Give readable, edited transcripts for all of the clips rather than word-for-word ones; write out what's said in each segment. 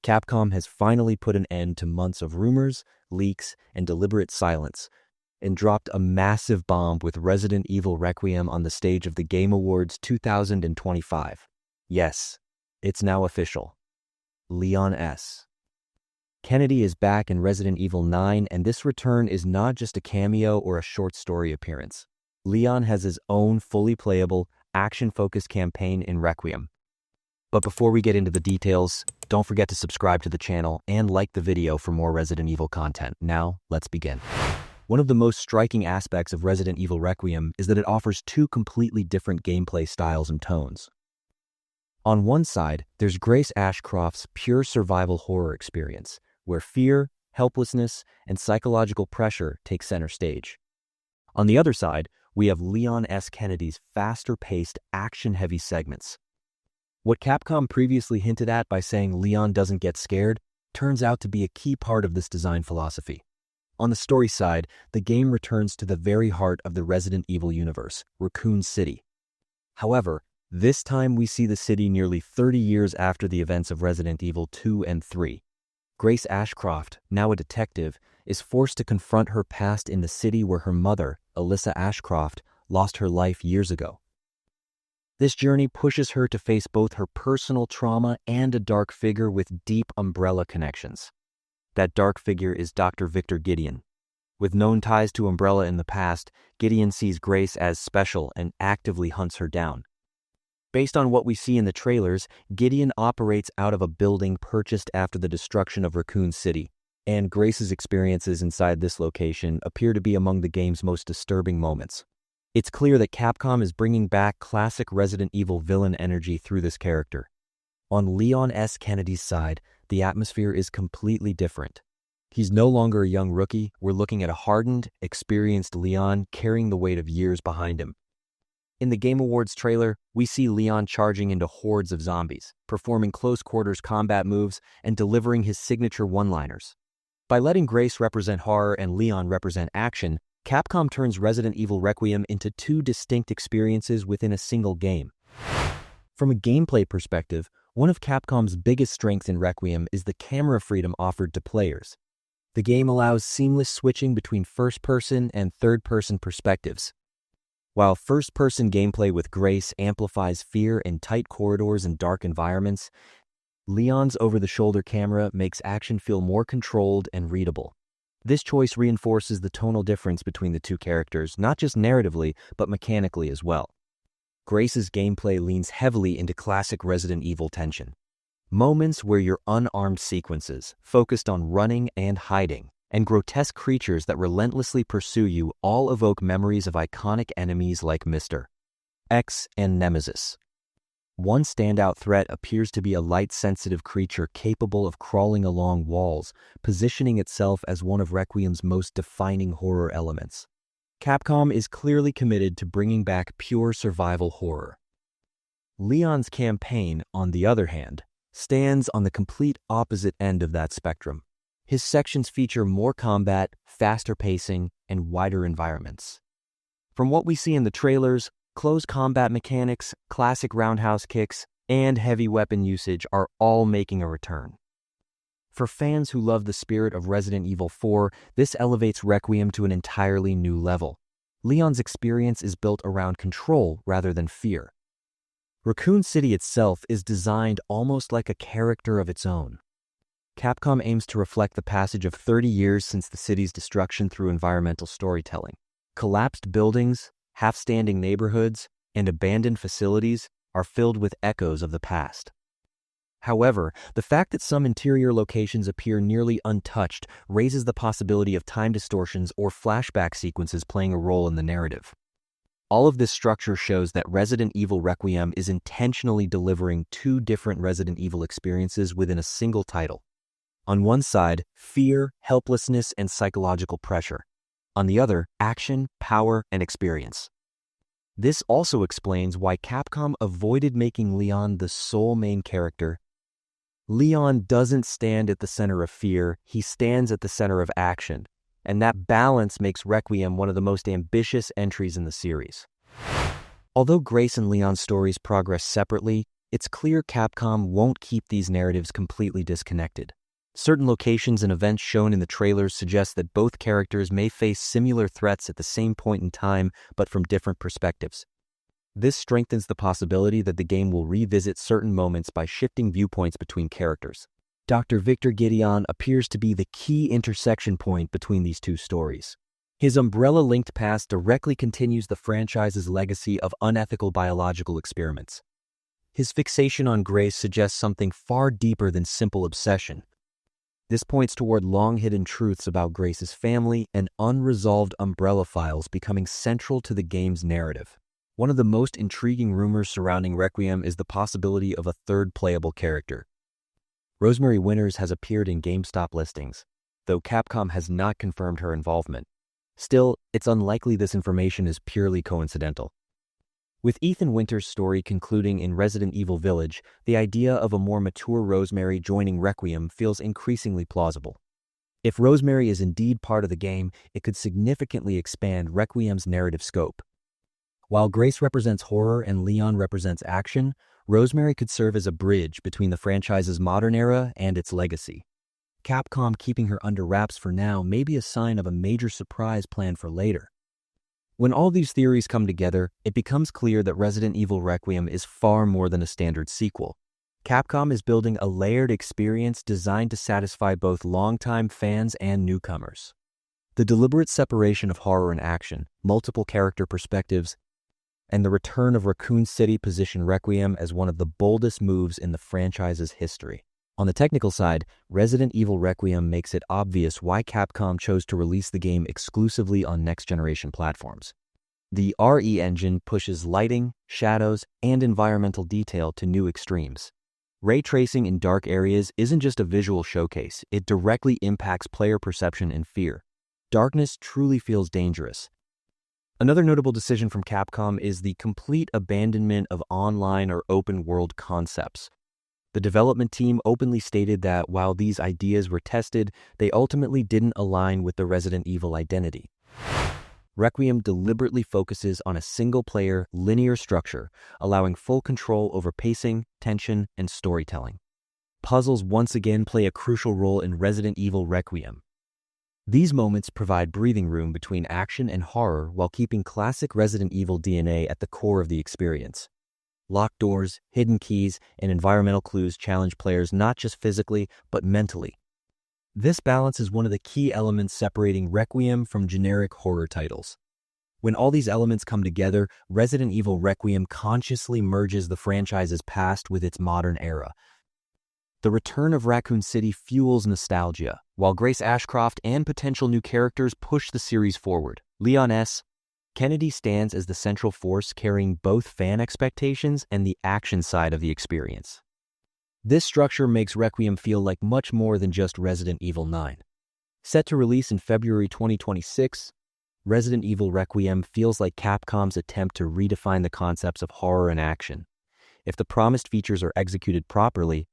Capcom has finally put an end to months of rumors, leaks, and deliberate silence, and dropped a massive bomb with Resident Evil Requiem on the stage of the Game Awards 2025. Yes, it's now official. Leon S. Kennedy is back in Resident Evil 9, and this return is not just a cameo or a short story appearance. Leon has his own fully playable, action-focused campaign in Requiem. But before we get into the details, don't forget to subscribe to the channel and like the video for more Resident Evil content. Now, let's begin. One of the most striking aspects of Resident Evil Requiem is that it offers two completely different gameplay styles and tones. On one side, there's Grace Ashcroft's pure survival horror experience, where fear, helplessness, and psychological pressure take center stage. On the other side, we have Leon S. Kennedy's faster-paced, action-heavy segments. What Capcom previously hinted at by saying Leon doesn't get scared turns out to be a key part of this design philosophy. On the story side, the game returns to the very heart of the Resident Evil universe, Raccoon City. However, this time we see the city nearly 30 years after the events of Resident Evil 2 and 3. Grace Ashcroft, now a detective, is forced to confront her past in the city where her mother, Alyssa Ashcroft, lost her life years ago. This journey pushes her to face both her personal trauma and a dark figure with deep Umbrella connections. That dark figure is Dr. Victor Gideon. With known ties to Umbrella in the past, Gideon sees Grace as special and actively hunts her down. Based on what we see in the trailers, Gideon operates out of a building purchased after the destruction of Raccoon City, and Grace's experiences inside this location appear to be among the game's most disturbing moments. It's clear that Capcom is bringing back classic Resident Evil villain energy through this character. On Leon S. Kennedy's side, the atmosphere is completely different. He's no longer a young rookie. We're looking at a hardened, experienced Leon carrying the weight of years behind him. In the Game Awards trailer, we see Leon charging into hordes of zombies, performing close-quarters combat moves, and delivering his signature one-liners. By letting Grace represent horror and Leon represent action, Capcom turns Resident Evil Requiem into two distinct experiences within a single game. From a gameplay perspective, one of Capcom's biggest strengths in Requiem is the camera freedom offered to players. The game allows seamless switching between first-person and third-person perspectives. While first-person gameplay with Grace amplifies fear in tight corridors and dark environments, Leon's over-the-shoulder camera makes action feel more controlled and readable. This choice reinforces the tonal difference between the two characters, not just narratively, but mechanically as well. Grace's gameplay leans heavily into classic Resident Evil tension. Moments where your unarmed sequences, focused on running and hiding, and grotesque creatures that relentlessly pursue you all evoke memories of iconic enemies like Mr. X and Nemesis. One standout threat appears to be a light-sensitive creature capable of crawling along walls, positioning itself as one of Requiem's most defining horror elements. Capcom is clearly committed to bringing back pure survival horror. Leon's campaign, on the other hand, stands on the complete opposite end of that spectrum. His sections feature more combat, faster pacing, and wider environments. From what we see in the trailers, close combat mechanics, classic roundhouse kicks, and heavy weapon usage are all making a return. For fans who love the spirit of Resident Evil 4, this elevates Requiem to an entirely new level. Leon's experience is built around control rather than fear. Raccoon City itself is designed almost like a character of its own. Capcom aims to reflect the passage of 30 years since the city's destruction through environmental storytelling. Collapsed buildings, half-standing neighborhoods, and abandoned facilities are filled with echoes of the past. However, the fact that some interior locations appear nearly untouched raises the possibility of time distortions or flashback sequences playing a role in the narrative. All of this structure shows that Resident Evil Requiem is intentionally delivering two different Resident Evil experiences within a single title. On one side, fear, helplessness, and psychological pressure. On the other, action, power, and experience. This also explains why Capcom avoided making Leon the sole main character. Leon doesn't stand at the center of fear, he stands at the center of action, and that balance makes Requiem one of the most ambitious entries in the series. Although Grace and Leon's stories progress separately, it's clear Capcom won't keep these narratives completely disconnected. Certain locations and events shown in the trailers suggest that both characters may face similar threats at the same point in time, but from different perspectives. This strengthens the possibility that the game will revisit certain moments by shifting viewpoints between characters. Dr. Victor Gideon appears to be the key intersection point between these two stories. His Umbrella-linked past directly continues the franchise's legacy of unethical biological experiments. His fixation on Grace suggests something far deeper than simple obsession. This points toward long-hidden truths about Grace's family and unresolved Umbrella files becoming central to the game's narrative. One of the most intriguing rumors surrounding Requiem is the possibility of a third playable character. Rosemary Winters has appeared in GameStop listings, though Capcom has not confirmed her involvement. Still, it's unlikely this information is purely coincidental. With Ethan Winters' story concluding in Resident Evil Village, the idea of a more mature Rosemary joining Requiem feels increasingly plausible. If Rosemary is indeed part of the game, it could significantly expand Requiem's narrative scope. While Grace represents horror and Leon represents action, Rosemary could serve as a bridge between the franchise's modern era and its legacy. Capcom keeping her under wraps for now may be a sign of a major surprise planned for later. When all these theories come together, it becomes clear that Resident Evil Requiem is far more than a standard sequel. Capcom is building a layered experience designed to satisfy both longtime fans and newcomers. The deliberate separation of horror and action, multiple character perspectives, and the return of Raccoon City position Requiem as one of the boldest moves in the franchise's history. On the technical side, Resident Evil Requiem makes it obvious why Capcom chose to release the game exclusively on next-generation platforms. The RE engine pushes lighting, shadows, and environmental detail to new extremes. Ray tracing in dark areas isn't just a visual showcase, it directly impacts player perception and fear. Darkness truly feels dangerous. Another notable decision from Capcom is the complete abandonment of online or open-world concepts. The development team openly stated that while these ideas were tested, they ultimately didn't align with the Resident Evil identity. Requiem deliberately focuses on a single-player, linear structure, allowing full control over pacing, tension, and storytelling. Puzzles once again play a crucial role in Resident Evil Requiem. These moments provide breathing room between action and horror while keeping classic Resident Evil DNA at the core of the experience. Locked doors, hidden keys, and environmental clues challenge players not just physically, but mentally. This balance is one of the key elements separating Requiem from generic horror titles. When all these elements come together, Resident Evil Requiem consciously merges the franchise's past with its modern era. The return of Raccoon City fuels nostalgia, while Grace Ashcroft and potential new characters push the series forward. Leon S. Kennedy stands as the central force carrying both fan expectations and the action side of the experience. This structure makes Requiem feel like much more than just Resident Evil 9. Set to release in February 2026, Resident Evil Requiem feels like Capcom's attempt to redefine the concepts of horror and action. If the promised features are executed properly,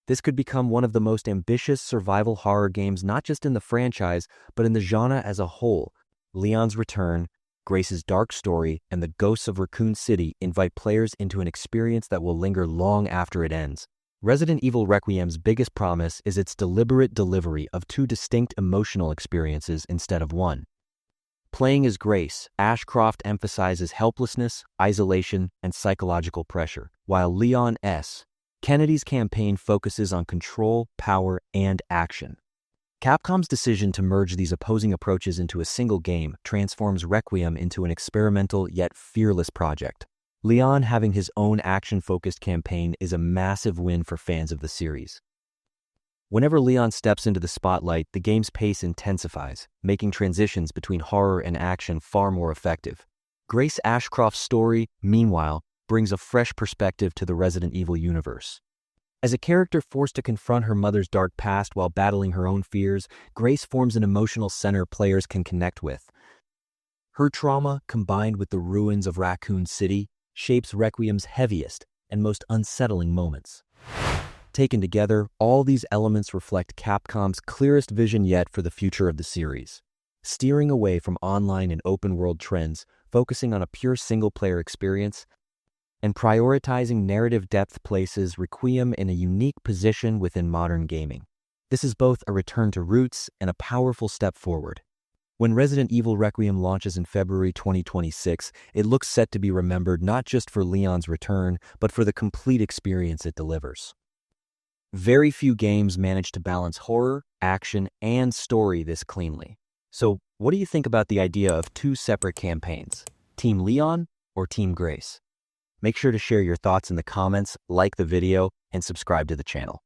this could become one of the most ambitious survival horror games not just in the franchise, but in the genre as a whole. Leon's return, Grace's dark story, and the ghosts of Raccoon City invite players into an experience that will linger long after it ends. Resident Evil Requiem's biggest promise is its deliberate delivery of two distinct emotional experiences instead of one. Playing as Grace, Ashcroft emphasizes helplessness, isolation, and psychological pressure, while Leon S. Kennedy's campaign focuses on control, power, and action. Capcom's decision to merge these opposing approaches into a single game transforms Requiem into an experimental yet fearless project. Leon having his own action-focused campaign is a massive win for fans of the series. Whenever Leon steps into the spotlight, the game's pace intensifies, making transitions between horror and action far more effective. Grace Ashcroft's story, meanwhile, brings a fresh perspective to the Resident Evil universe. As a character forced to confront her mother's dark past while battling her own fears, Grace forms an emotional center players can connect with. Her trauma, combined with the ruins of Raccoon City, shapes Requiem's heaviest and most unsettling moments. Taken together, all these elements reflect Capcom's clearest vision yet for the future of the series. Steering away from online and open-world trends, focusing on a pure single-player experience, and prioritizing narrative depth places Requiem in a unique position within modern gaming. This is both a return to roots and a powerful step forward. When Resident Evil Requiem launches in February 2026, it looks set to be remembered not just for Leon's return, but for the complete experience it delivers. Very few games manage to balance horror, action, and story this cleanly. So, what do you think about the idea of two separate campaigns, Team Leon or Team Grace? Make sure to share your thoughts in the comments, like the video, and subscribe to the channel.